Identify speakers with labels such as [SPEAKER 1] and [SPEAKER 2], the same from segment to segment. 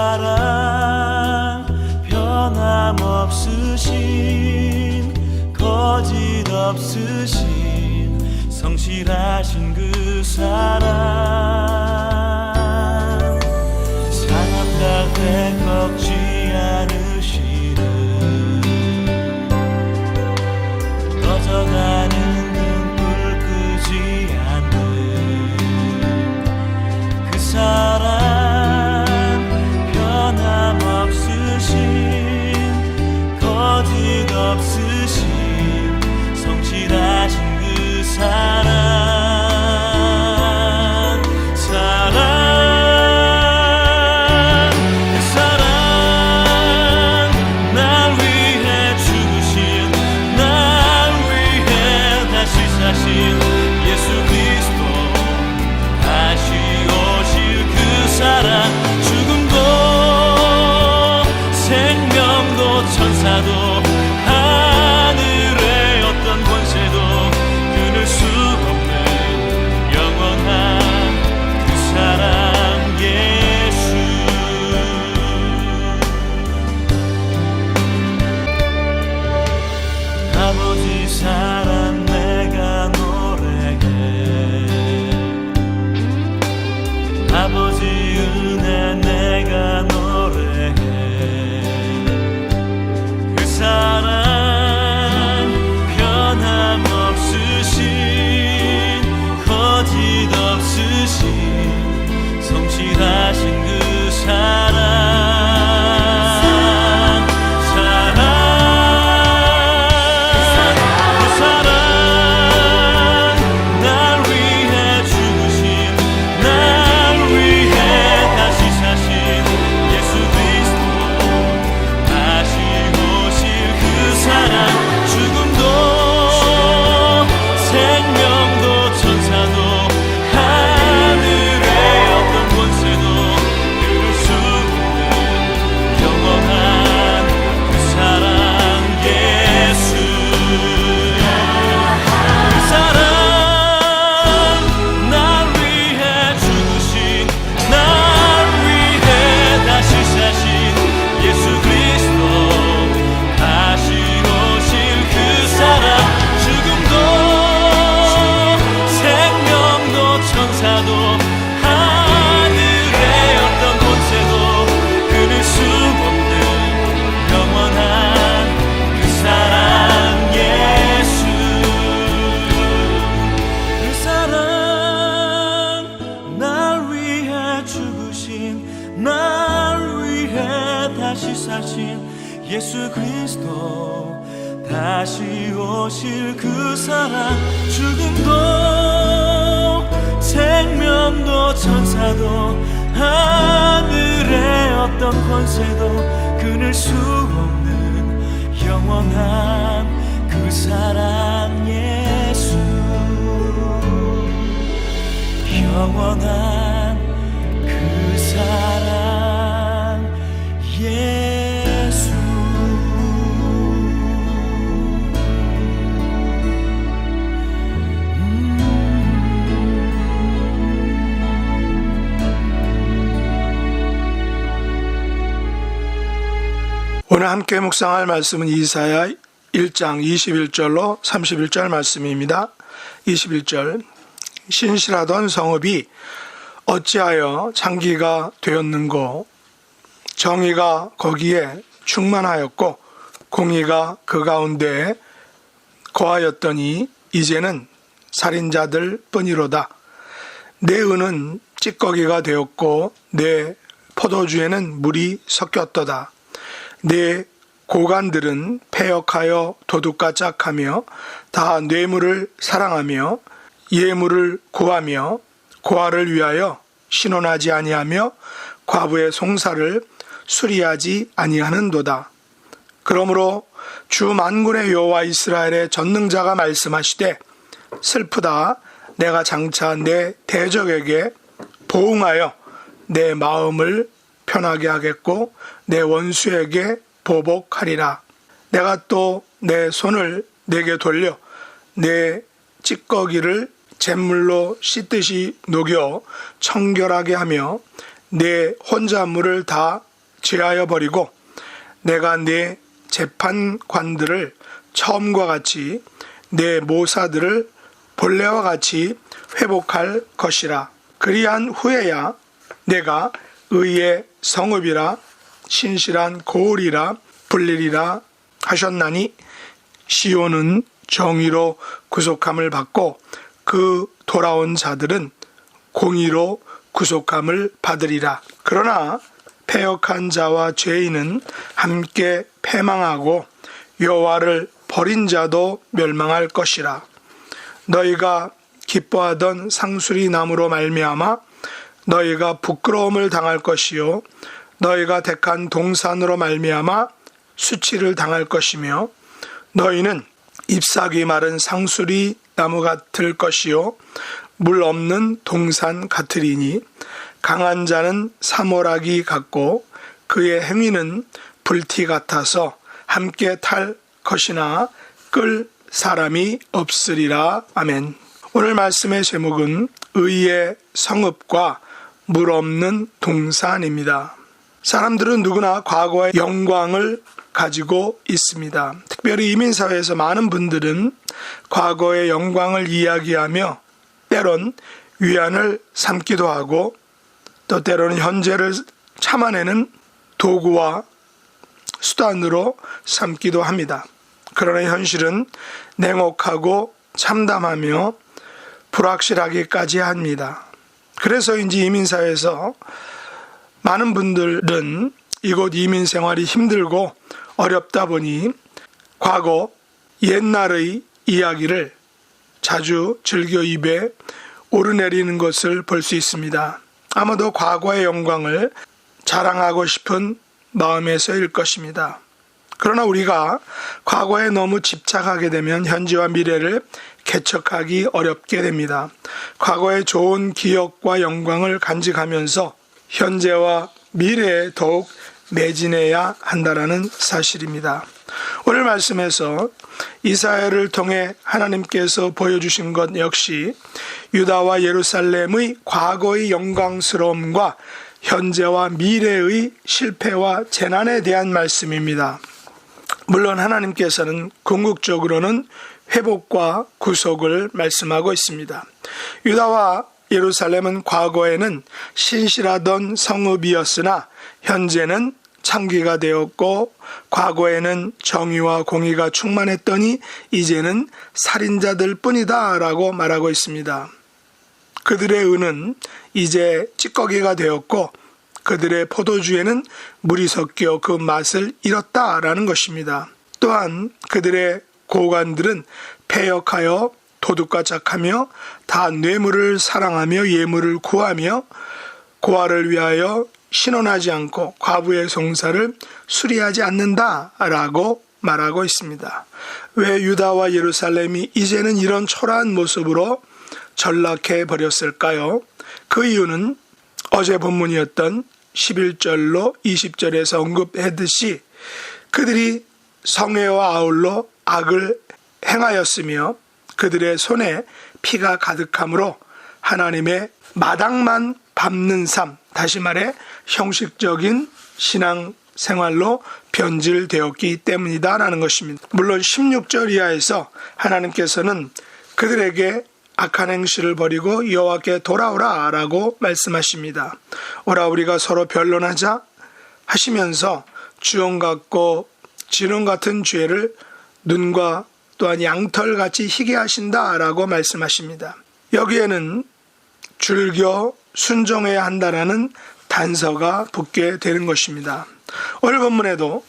[SPEAKER 1] 사랑 변함없으신 거짓 없으신 성실하신 그 사랑 사람 탓에 꺾지 않으시는 꺼져가는 등불 끄지 않는 그 사랑 변함없으신 거짓 없으신 성실하신 그 사랑 천사도 하늘의 어떤 권세도 끊을 수 없는 영원한 그 사랑 예수 아버지 사랑 내가 노래해 아버지 은혜 내가 노래해 사랑 변함없으신 거짓 없으신 성실하신 그 사랑 날 위해 죽으신 날 위해 다시 사신 예수 그리스도 다시 사랑 죽음도 생명도 천사도 하늘의 어떤 권세도 끊을 수 없는 영원한 그 사랑 예수 그 사랑 날 위해 죽으신 날 위해 다시 사신 예수 그리스도 다시 그 사랑 죽음도 생명도 천사도 하늘의 어떤 권세도 끊을 수 없는 영원한 그 사랑 예수 그 사랑 날 위해 죽으신 날 위해 다시 사신 예수 그리스도 다시 오실 그 사랑 죽음도 생명도 천사도 하늘의 어떤 권세도 끊을 수 없는 영원한 그 사랑 예수 영원한 그 사랑 예수
[SPEAKER 2] 오늘 함께 묵상할 말씀은 이사야 1장 21절로 31절 말씀입니다. 21절 신실하던 성읍이 어찌하여 장기가 되었는고 정의가 거기에 충만하였고 공의가 그 가운데에 거하였더니 이제는 살인자들 뿐이로다. 내 은은 찌꺼기가 되었고 내 포도주에는 물이 섞였도다. 내 고관들은 패역하여 도둑과 짝하며 다 뇌물을 사랑하며 예물을 구하며 고아를 위하여 신원하지 아니하며 과부의 송사를 수리하지 아니하는도다. 그러므로 주 만군의 여호와 이스라엘의 전능자가 말씀하시되 슬프다. 내가 장차 내 대적에게 보응하여 내 마음을 편하게 하겠고 내 원수에게 보복하리라. 내가 또 내 손을 내게 돌려 내 찌꺼기를 잿물로 씻듯이 녹여 청결하게 하며 내 혼잣물을 다 제하여 버리고 내가 내 재판관들을 처음과 같이 내 모사들을 본래와 같이 회복할 것이라. 그리한 후에야 내가 의의 성읍이라 신실한 고을이라 불리리라 하셨나니 시온은 정의로 구속함을 받고 그 돌아온 자들은 공의로 구속함을 받으리라. 그러나 패역한 자와 죄인은 함께 패망하고 여호와를 버린 자도 멸망할 것이라. 너희가 기뻐하던 상수리 나무로 말미암아 너희가 부끄러움을 당할 것이요 너희가 택한 동산으로 말미암아 수치를 당할 것이며 너희는 잎사귀 마른 상수리 나무 같을 것이요 물 없는 동산 같으리니 강한 자는 사모라기 같고 그의 행위는 불티 같아서 함께 탈 것이나 끌 사람이 없으리라. 아멘. 오늘 말씀의 제목은 의의 성읍과 물 없는 동산입니다. 사람들은 누구나 과거의 영광을 가지고 있습니다. 특별히 이민사회에서 많은 분들은 과거의 영광을 이야기하며 때론 위안을 삼기도 하고 또 때로는 현재를 참아내는 도구와 수단으로 삼기도 합니다. 그러나 현실은 냉혹하고 참담하며 불확실하기까지 합니다. 그래서인지 이민사회에서 많은 분들은 이곳 이민 생활이 힘들고 어렵다 보니 과거 옛날의 이야기를 자주 즐겨 입에 오르내리는 것을 볼 수 있습니다. 아마도 과거의 영광을 자랑하고 싶은 마음에서일 것입니다. 그러나 우리가 과거에 너무 집착하게 되면 현재와 미래를 개척하기 어렵게 됩니다. 과거의 좋은 기억과 영광을 간직하면서 현재와 미래에 더욱 매진해야 한다는 사실입니다. 오늘 말씀에서 이사야를 통해 하나님께서 보여주신 것 역시 유다와 예루살렘의 과거의 영광스러움과 현재와 미래의 실패와 재난에 대한 말씀입니다. 물론 하나님께서는 궁극적으로는 회복과 구속을 말씀하고 있습니다. 유다와 예루살렘은 과거에는 신실하던 성읍이었으나 현재는 창기가 되었고 과거에는 정의와 공의가 충만했더니 이제는 살인자들 뿐이다 라고 말하고 있습니다. 그들의 은은 이제 찌꺼기가 되었고 그들의 포도주에는 물이 섞여 그 맛을 잃었다라는 것입니다. 또한 그들의 고관들은 패역하여 도둑과 착하며 다 뇌물을 사랑하며 예물을 구하며 고아를 위하여 신원하지 않고 과부의 송사를 수리하지 않는다라고 말하고 있습니다. 왜 유다와 예루살렘이 이제는 이런 초라한 모습으로 전락해 버렸을까요? 그 이유는 어제 본문이었던 11절로 20절에서 언급했듯이 그들이 성회와 아울러 악을 행하였으며 그들의 손에 피가 가득하므로 하나님의 마당만 밟는 삶, 다시 말해 형식적인 신앙 생활로 변질되었기 때문이다라는 것입니다. 물론 16절 이하에서 하나님께서는 그들에게 악한 행실을 버리고 여호와께 돌아오라 라고 말씀하십니다. 오라 우리가 서로 변론하자 하시면서 주홍 같고 진홍 같은 죄를 눈과 또한 양털같이 희게 하신다 라고 말씀하십니다. 여기에는 즐겨 순종해야 한다라는 단서가 붙게 되는 것입니다. 오늘 본문에도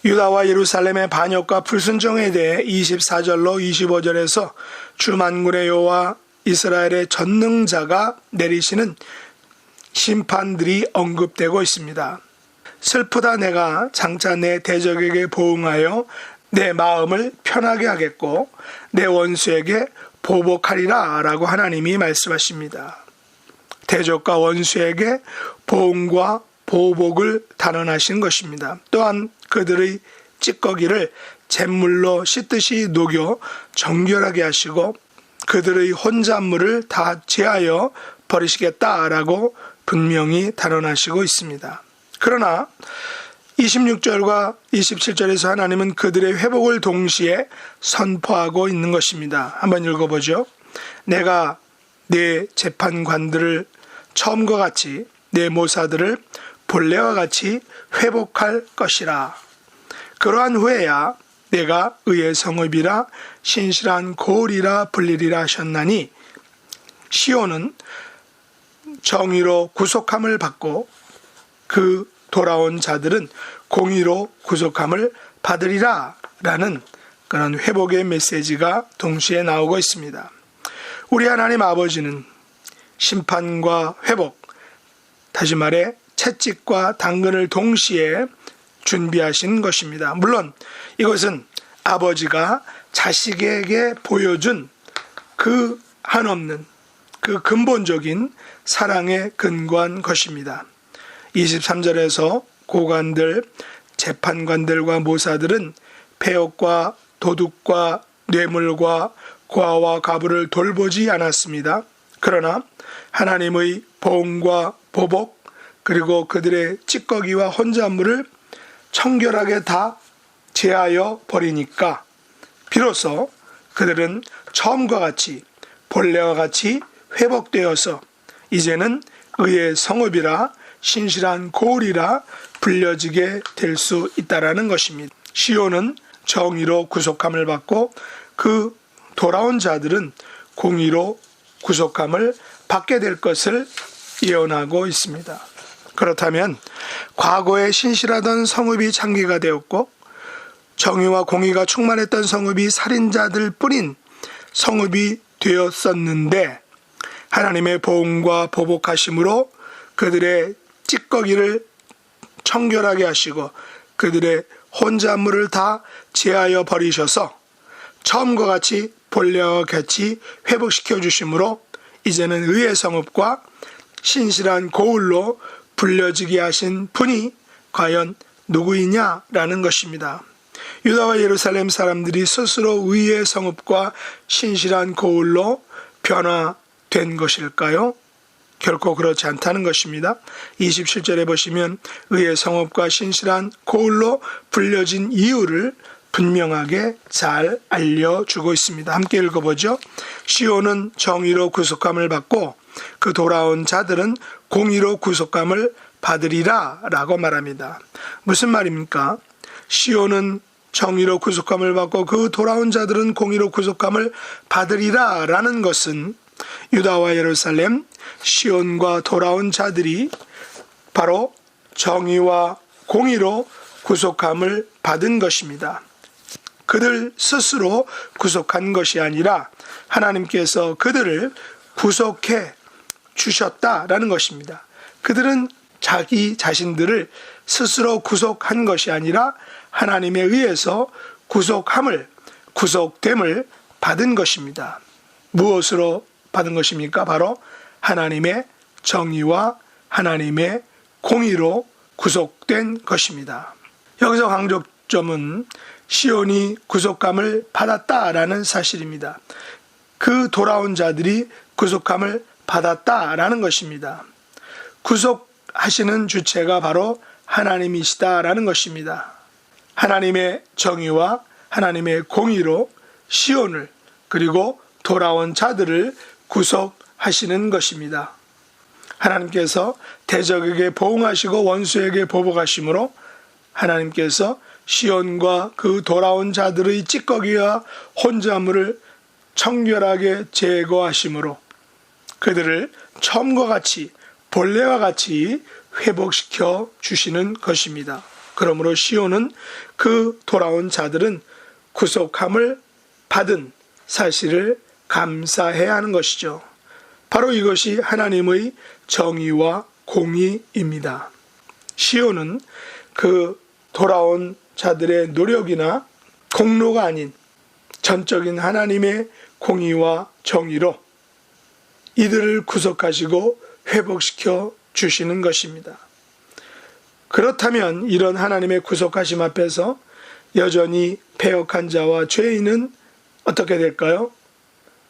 [SPEAKER 2] 유다와 예루살렘의 반역과 불순종에 대해 24절로 25절에서 주 만군의 여호와 이스라엘의 전능자가 내리시는 심판들이 언급되고 있습니다. 슬프다 내가 장차 내 대적에게 보응하여 내 마음을 편하게 하겠고 내 원수에게 보복하리라 라고 하나님이 말씀하십니다. 대적과 원수에게 보응과 보복을 단언하신 것입니다. 또한 그들의 찌꺼기를 잿물로 씻듯이 녹여 정결하게 하시고 그들의 혼잣물을 다 제하여 버리시겠다라고 분명히 단언하시고 있습니다. 그러나 26절과 27절에서 하나님은 그들의 회복을 동시에 선포하고 있는 것입니다. 한번 읽어보죠. 내가 내 재판관들을 처음과 같이 내 모사들을 본래와 같이 회복할 것이라. 그러한 후에야 내가 의의 성읍이라 신실한 고을이라 불리리라 하셨나니 시온은 정의로 구속함을 받고 그 돌아온 자들은 공의로 구속함을 받으리라 라는 그런 회복의 메시지가 동시에 나오고 있습니다. 우리 하나님 아버지는 심판과 회복, 다시 말해 채찍과 당근을 동시에 준비하신 것입니다. 물론 이것은 아버지가 자식에게 보여준 그 한없는 그 근본적인 사랑에 근거한 것입니다. 23절에서 고관들, 재판관들과 모사들은 폐역과 도둑과 뇌물과 고아와 과부를 돌보지 않았습니다. 그러나 하나님의 보응과 보복 그리고 그들의 찌꺼기와 혼잣물을 청결하게 다 제하여 버리니까 비로소 그들은 처음과 같이 본래와 같이 회복되어서 이제는 의의 성읍이라 신실한 고을이라 불려지게 될 수 있다라는 것입니다. 시온은 정의로 구속함을 받고 그 돌아온 자들은 공의로 구속함을 받게 될 것을 예언하고 있습니다. 그렇다면 과거에 신실하던 성읍이 창기가 되었고 정의와 공의가 충만했던 성읍이 살인자들 뿐인 성읍이 되었었는데 하나님의 보응과 보복하심으로 그들의 찌꺼기를 청결하게 하시고 그들의 혼잣물을 다 제하여 버리셔서 처음과 같이 본래와 같이 회복시켜 주심으로 이제는 의의 성읍과 신실한 고을로 불려지게 하신 분이 과연 누구이냐라는 것입니다. 유다와 예루살렘 사람들이 스스로 의의 성읍과 신실한 고을로 변화된 것일까요? 결코 그렇지 않다는 것입니다. 27절에 보시면 의의 성읍과 신실한 고을로 불려진 이유를 분명하게 잘 알려주고 있습니다. 함께 읽어보죠. 시온은 정의로 구속함을 받고 그 돌아온 자들은 공의로 구속함을 받으리라 라고 말합니다. 무슨 말입니까? 시온은 정의로 구속함을 받고 그 돌아온 자들은 공의로 구속함을 받으리라 라는 것은 유다와 예루살렘, 시온과 돌아온 자들이 바로 정의와 공의로 구속함을 받은 것입니다. 그들 스스로 구속한 것이 아니라 하나님께서 그들을 구속해 주셨다라는 것입니다. 그들은 자기 자신들을 스스로 구속한 것이 아니라 하나님에 의해서 구속됨을 받은 것입니다. 무엇으로 받은 것입니까? 바로 하나님의 정의와 하나님의 공의로 구속된 것입니다. 여기서 강조점은 시온이 구속감을 받았다라는 사실입니다. 그 돌아온 자들이 구속감을 받았다라는 것입니다. 구속하시는 주체가 바로 하나님이시다라는 것입니다. 하나님의 정의와 하나님의 공의로 시온을 그리고 돌아온 자들을 구속하시는 것입니다. 하나님께서 대적에게 보응하시고 원수에게 보복하심으로 하나님께서 시온과 그 돌아온 자들의 찌꺼기와 혼자물을 청결하게 제거하심으로 그들을 처음과 같이 본래와 같이 회복시켜 주시는 것입니다. 그러므로 시온은 그 돌아온 자들은 구속함을 받은 사실을 감사해야 하는 것이죠. 바로 이것이 하나님의 정의와 공의입니다. 시온은 그 돌아온 자들의 노력이나 공로가 아닌 전적인 하나님의 공의와 정의로 이들을 구속하시고 회복시켜 주시는 것입니다. 그렇다면 이런 하나님의 구속하심 앞에서 여전히 패역한 자와 죄인은 어떻게 될까요?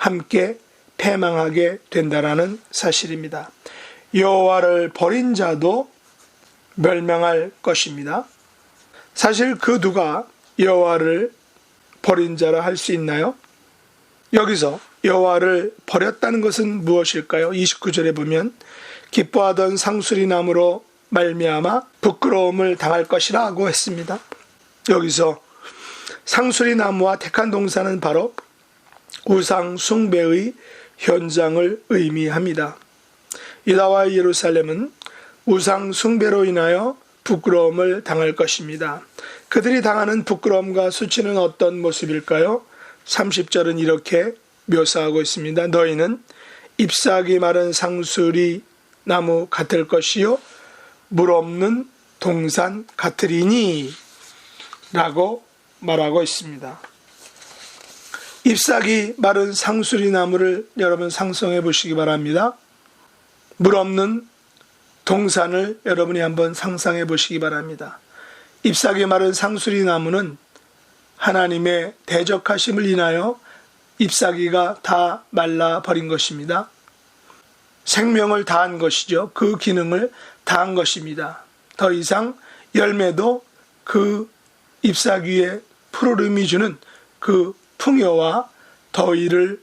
[SPEAKER 2] 함께 패망하게 된다라는 사실입니다. 여호와를 버린 자도 멸망할 것입니다. 사실 그 누가 여호와를 버린 자라 할 수 있나요? 여기서 여호와를 버렸다는 것은 무엇일까요? 29절에 보면 기뻐하던 상수리나무로 말미암아 부끄러움을 당할 것이라고 했습니다. 여기서 상수리나무와 택한 동사는 바로 우상 숭배의 현장을 의미합니다. 유다와 예루살렘은 우상 숭배로 인하여 부끄러움을 당할 것입니다. 그들이 당하는 부끄러움과 수치는 어떤 모습일까요? 30절은 이렇게 묘사하고 있습니다. 너희는 잎사귀 마른 상수리 나무 같을 것이요 물 없는 동산 같으리니 라고 말하고 있습니다. 잎사귀 마른 상수리 나무를 여러분 상상해 보시기 바랍니다. 물 없는 동산을 여러분이 한번 상상해 보시기 바랍니다. 잎사귀 마른 상수리 나무는 하나님의 대적하심을 인하여 잎사귀가 다 말라버린 것입니다. 생명을 다한 것이죠. 그 기능을 다한 것입니다. 더 이상 열매도 그 잎사귀의 푸르름이 주는 그 풍요와 더위를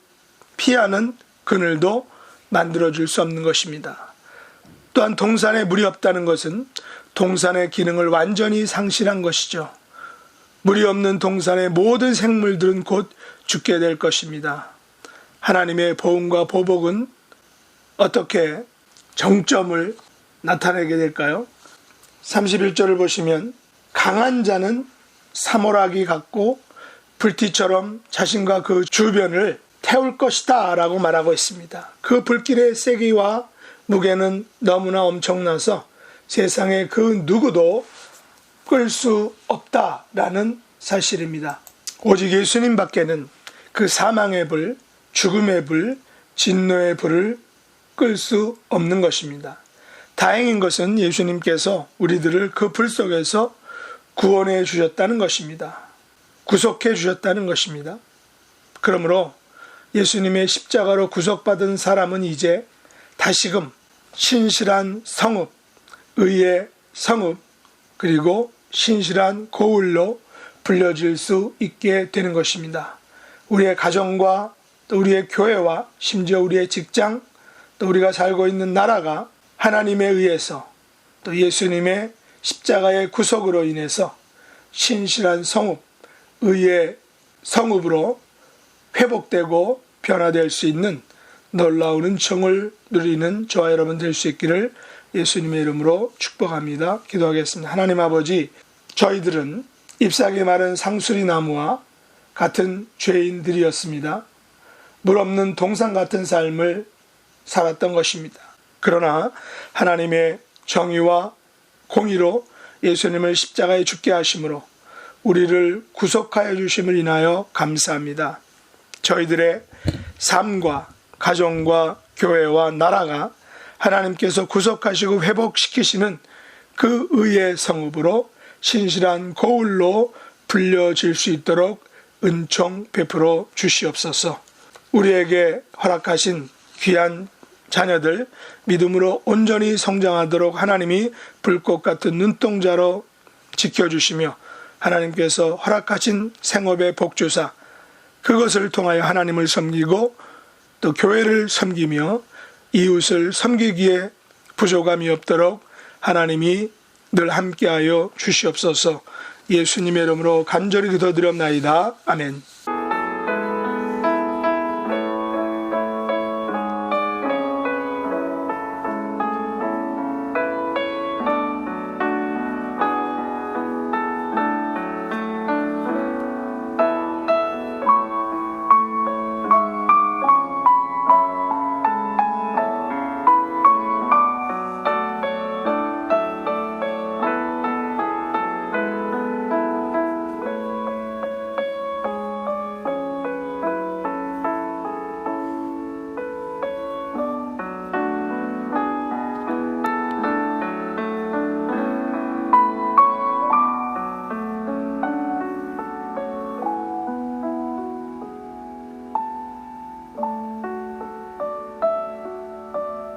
[SPEAKER 2] 피하는 그늘도 만들어줄 수 없는 것입니다. 또한 동산에 물이 없다는 것은 동산의 기능을 완전히 상실한 것이죠. 물이 없는 동산의 모든 생물들은 곧 죽게 될 것입니다. 하나님의 보응과 보복은 어떻게 정점을 나타내게 될까요? 31절을 보시면 강한 자는 사모라기 같고 불티처럼 자신과 그 주변을 태울 것이다 라고 말하고 있습니다. 그 불길의 세기와 무게는 너무나 엄청나서 세상에 그 누구도 끌 수 없다라는 사실입니다. 오직 예수님 밖에는 그 사망의 불, 죽음의 불, 진노의 불을 끌 수 없는 것입니다. 다행인 것은 예수님께서 우리들을 그 불 속에서 구원해 주셨다는 것입니다. 구속해 주셨다는 것입니다. 그러므로 예수님의 십자가로 구속받은 사람은 이제 다시금 신실한 성읍, 의의 성읍, 그리고 신실한 고을로 불려질 수 있게 되는 것입니다. 우리의 가정과 또 우리의 교회와 심지어 우리의 직장, 또 우리가 살고 있는 나라가 하나님에 의해서 또 예수님의 십자가의 구속으로 인해서 신실한 성읍, 의의 성읍으로 회복되고 변화될 수 있는 놀라운 은총을 누리는 저와 여러분 될 수 있기를 예수님의 이름으로 축복합니다. 기도하겠습니다. 하나님 아버지, 저희들은 잎사귀 마른 상수리 나무와 같은 죄인들이었습니다. 물 없는 동산 같은 삶을 살았던 것입니다. 그러나 하나님의 정의와 공의로 예수님을 십자가에 죽게 하심으로 우리를 구속하여 주심을 인하여 감사합니다. 저희들의 삶과 가정과 교회와 나라가 하나님께서 구속하시고 회복시키시는 그 의의 성읍으로 신실한 고을로 불려질 수 있도록 은총 베풀어 주시옵소서. 우리에게 허락하신 귀한 자녀들 믿음으로 온전히 성장하도록 하나님이 불꽃 같은 눈동자로 지켜주시며 하나님께서 허락하신 생업의 복주사 그것을 통하여 하나님을 섬기고 또 교회를 섬기며 이웃을 섬기기에 부족함이 없도록 하나님이 늘 함께하여 주시옵소서. 예수님의 이름으로 간절히 기도드렸나이다. 아멘.